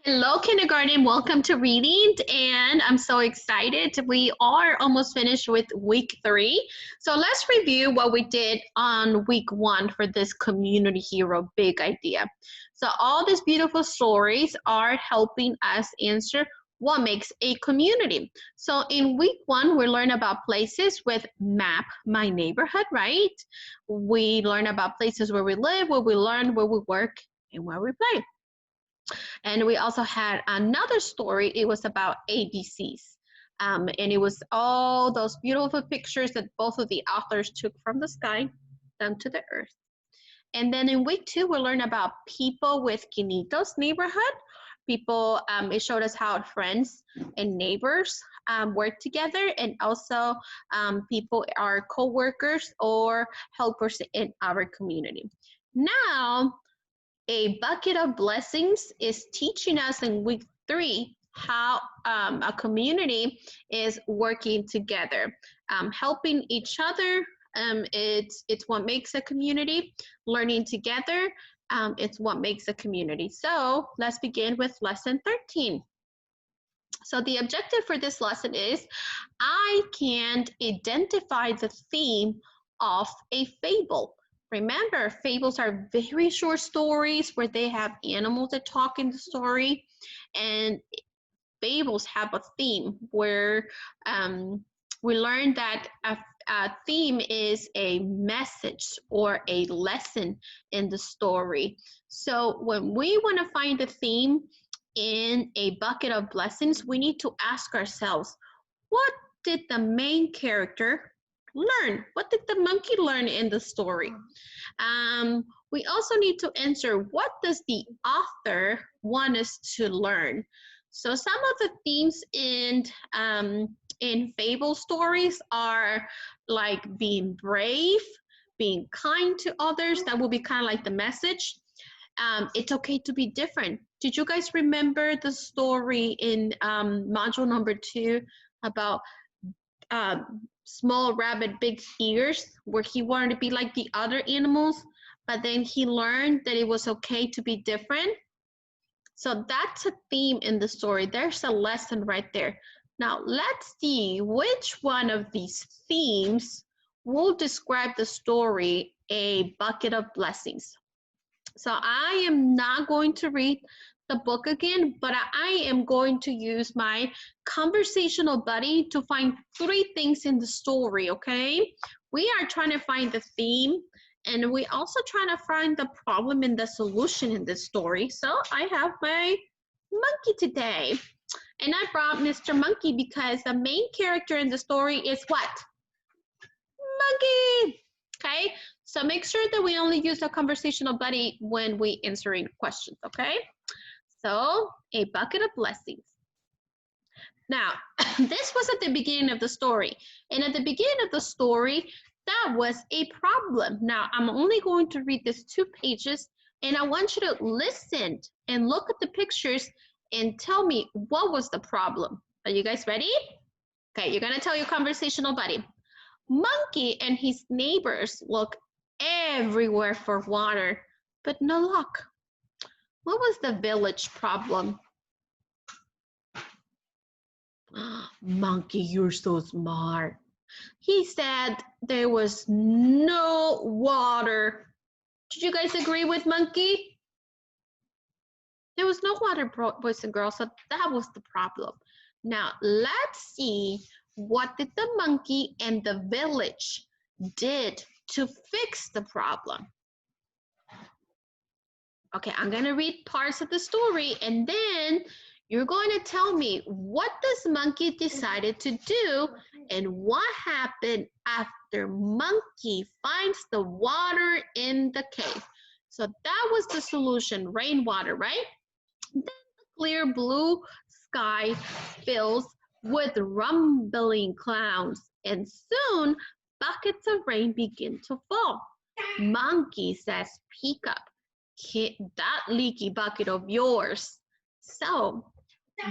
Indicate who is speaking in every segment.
Speaker 1: Hello, kindergarten. Welcome to reading, and I'm so excited. We are almost finished with week 3. So let's review what we did on week 1 for this community hero big idea. So all these beautiful stories are helping us answer what makes a community. So in week 1, we learn about places with map my neighborhood, right? We learn about places where we live, where we learn, where we work, and where we play. And we also had another story. It was about ABCs. And it was all those beautiful pictures that both of the authors took from the sky down to the earth. And then in week 2, we learned about people with Quinitos neighborhood. People, it showed us how friends and neighbors work together, and also people are co-workers or helpers in our community. Now, a bucket of blessings is teaching us in week 3 how a community is working together, helping each other. It's what makes a community. Learning together, it's what makes a community. So let's begin with lesson 13. So the objective for this lesson is I can identify the theme of a fable. Remember, fables are very short stories where they have animals that talk in the story, and fables have a theme where we learn that a theme is a message or a lesson in the story. So when we want to find a theme in a bucket of blessings, we need to ask ourselves, what did the main character learn? What did the monkey learn in the story? We also need to answer, what does the author want us to learn? So some of the themes in fable stories are like being brave, being kind to others. That will be kind of like the message. It's okay to be different. Did you guys remember the story in module number 2 about small rabbit, big ears, where he wanted to be like the other animals, but then he learned that it was okay to be different? So that's a theme in the story. There's a lesson right there. Now let's see which one of these themes will describe the story, A Bucket of Blessings. So I am not going to read the book again, but I am going to use my conversational buddy to find 3 things in the story, okay? We are trying to find the theme, and we also trying to find the problem and the solution in this story. So I have my monkey today. And I brought Mr. Monkey because the main character in the story is what? Monkey. Okay, so make sure that we only use a conversational buddy when we answering questions, okay? So, a bucket of blessings. Now, this was at the beginning of the story. And at the beginning of the story, that was a problem. Now, I'm only going to read this 2 pages, and I want you to listen and look at the pictures and tell me what was the problem. Are you guys ready? Okay, you're gonna tell your conversational buddy. Monkey and his neighbors look everywhere for water, but no luck. What was the village problem? Monkey, you're so smart. He said there was no water. Did you guys agree with Monkey? There was no water, boys and girls, so that was the problem. Now, let's see, what did the monkey and the village did to fix the problem? Okay, I'm going to read parts of the story, and then you're going to tell me, what this monkey decided to do and what happened after monkey finds the water in the cave. So that was the solution, rainwater, right? Then the clear blue sky fills with rumbling clouds, and soon buckets of rain begin to fall. Monkey says, "Pick up that leaky bucket of yours." So,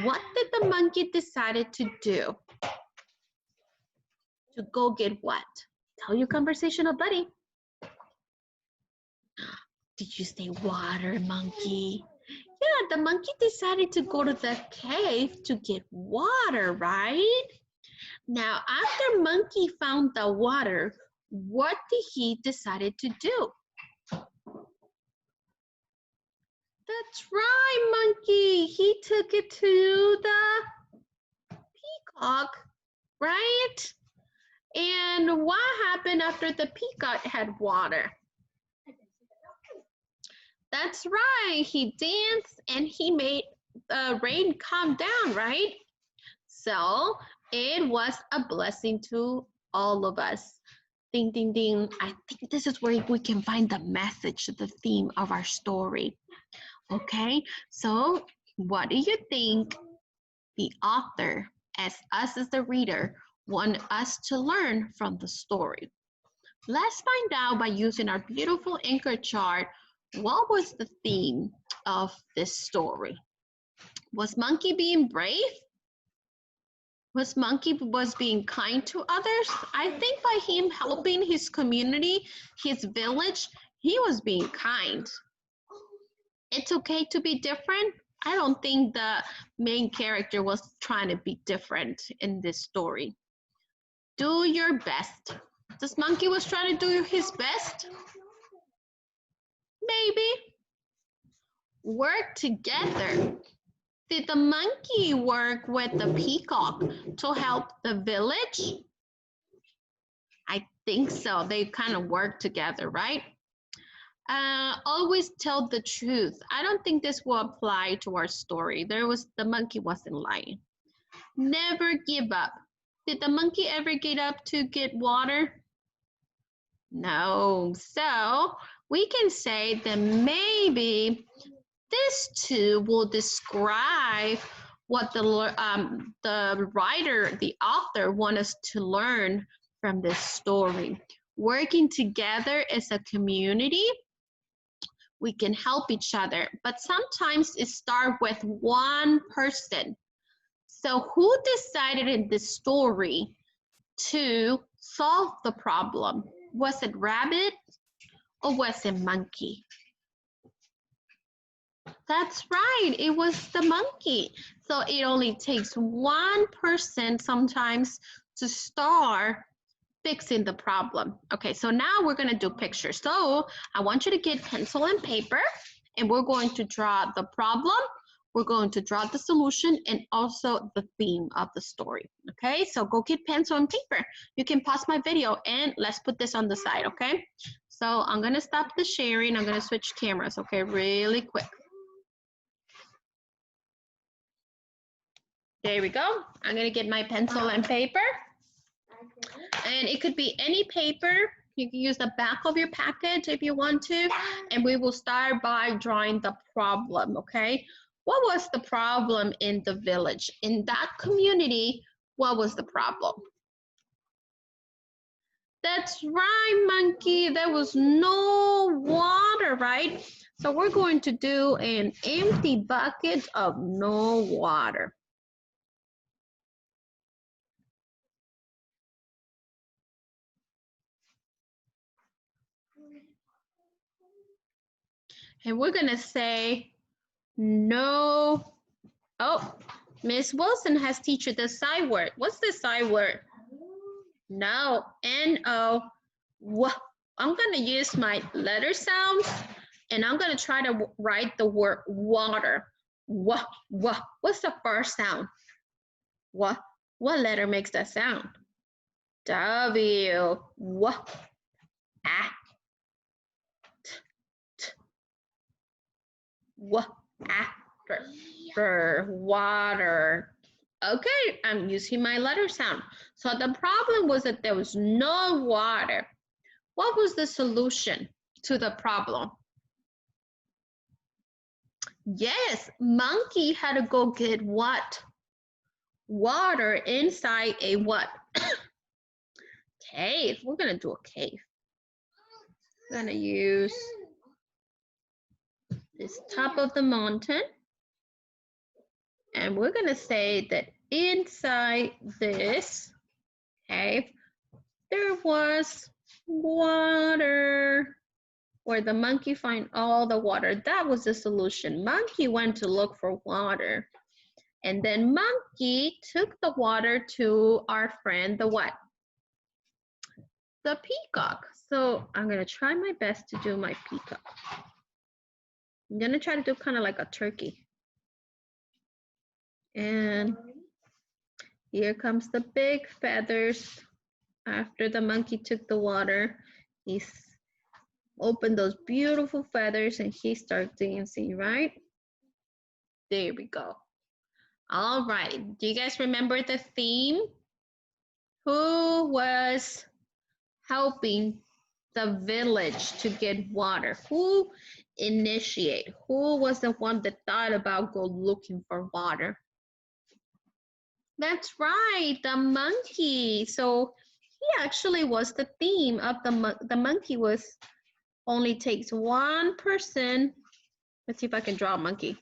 Speaker 1: what did the monkey decided to do? To go get what? Tell your conversational buddy. Did you say water, monkey? Yeah, the monkey decided to go to the cave to get water, right? Now, after monkey found the water, what did he decided to do? That's right, monkey. He took it to the peacock, right? And what happened after the peacock had water? That's right. He danced and he made the rain come down, right? So it was a blessing to all of us. Ding, ding, ding. I think this is where we can find the message, the theme of our story. Okay, so what do you think the author, as us as the reader, want us to learn from the story? Let's find out by using our beautiful anchor chart. What was the theme of this story? Was Monkey being brave? Was Monkey being kind to others? I think by him helping his community, his village, he was being kind. It's okay to be different. I don't think the main character was trying to be different in this story. Do your best. This monkey was trying to do his best? Maybe. Work together. Did the monkey work with the peacock to help the village? I think so. They kind of work together, right? Always tell the truth. I don't think this will apply to our story. The monkey wasn't lying. Never give up. Did the monkey ever get up to get water? No. So we can say that maybe this too will describe what the writer, the author, wants us to learn from this story. Working together as a community, we can help each other, but sometimes it starts with one person. So who decided in this story to solve the problem? Was it rabbit or was it monkey? That's right, it was the monkey. So it only takes one person sometimes to start fixing the problem. Okay, so now we're gonna do pictures. So I want you to get pencil and paper and we're going to draw the problem, we're going to draw the solution and also the theme of the story. Okay, so go get pencil and paper. You can pause my video and let's put this on the side, okay? So I'm gonna stop the sharing, I'm gonna switch cameras, okay, really quick. There we go. I'm gonna get my pencil and paper. And it could be any paper. You can use the back of your package if you want to. And we will start by drawing the problem, okay? What was the problem in the village? In that community, what was the problem? That's right, monkey. There was no water, right? So we're going to do an empty bucket of no water. And we're gonna say no. Oh, Miss Wilson has teacher the side word. What's the side word? No, N-O. I'm gonna use my letter sounds and I'm gonna try to write the word water. What's the first sound? What letter makes that sound? W. After water. Okay, I'm using my letter sound. So the problem was that there was no water. What was the solution to the problem? Yes, monkey had to go get what? Water inside a what? Cave. We're gonna do a cave. We're gonna use this top of the mountain. And we're gonna say that inside this cave, there was water. where the monkey find all the water. That was the solution. Monkey went to look for water. And then monkey took the water to our friend, the what? The peacock. So I'm gonna try my best to do my peacock. I'm gonna try to do kind of like a turkey. And here comes the big feathers. After the monkey took the water, he's opened those beautiful feathers and he starts dancing, right? There we go. All right, do you guys remember the theme? Who was helping the village to get water? Who initiated? Who was the one that thought about go looking for water? That's right, the monkey. So he actually was the theme of the monkey was only takes one person. Let's see if I can draw a monkey.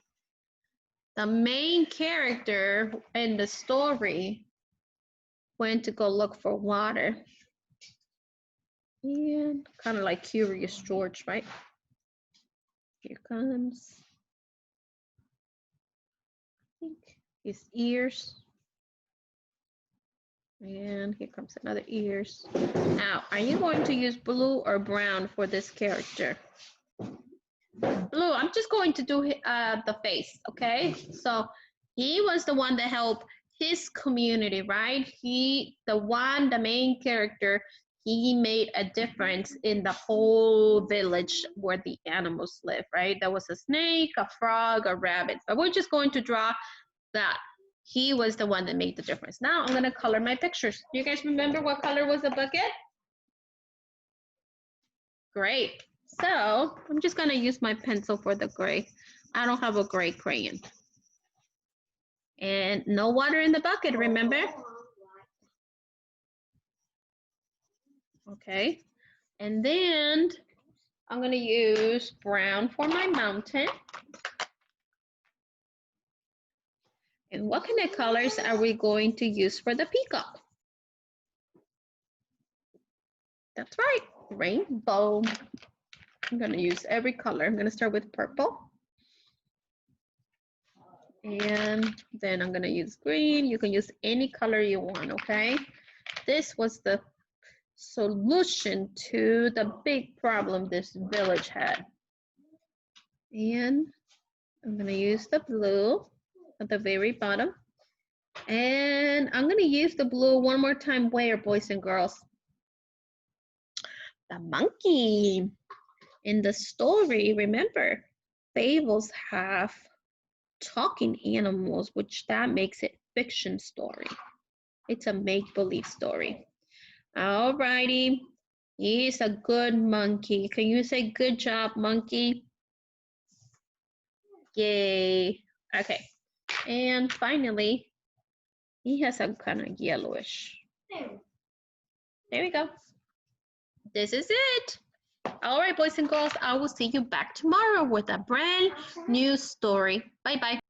Speaker 1: The main character in the story went to go look for water. And kind of like Curious George, right? Here comes, I think, his ears. And here comes another ears. Now, are you going to use blue or brown for this character? Blue, I'm just going to do the face, okay? So he was the one that helped his community, right? The main character, he made a difference in the whole village where the animals live, right? There was a snake, a frog, a rabbit, but we're just going to draw that. He was the one that made the difference. Now I'm gonna color my pictures. Do you guys remember what color was the bucket? Great. So I'm just gonna use my pencil for the gray. I don't have a gray crayon. And no water in the bucket, remember? Okay. And then I'm gonna use brown for my mountain. And what kind of colors are we going to use for the peacock? That's right, rainbow. I'm gonna use every color. I'm gonna start with purple. And then I'm gonna use green. You can use any color you want, okay? This was the solution to the big problem this village had. And I'm gonna use the blue at the very bottom. And I'm gonna use the blue one more time. Where, boys and girls? The monkey. In the story, remember, fables have talking animals, which that makes it fiction story. It's a make-believe story. All righty. He's a good monkey. Can you say good job, monkey? Yay. Okay. And finally, he has a kind of yellowish. There we go. This is it. All right, boys and girls, I will see you back tomorrow with a brand new story. Bye-bye.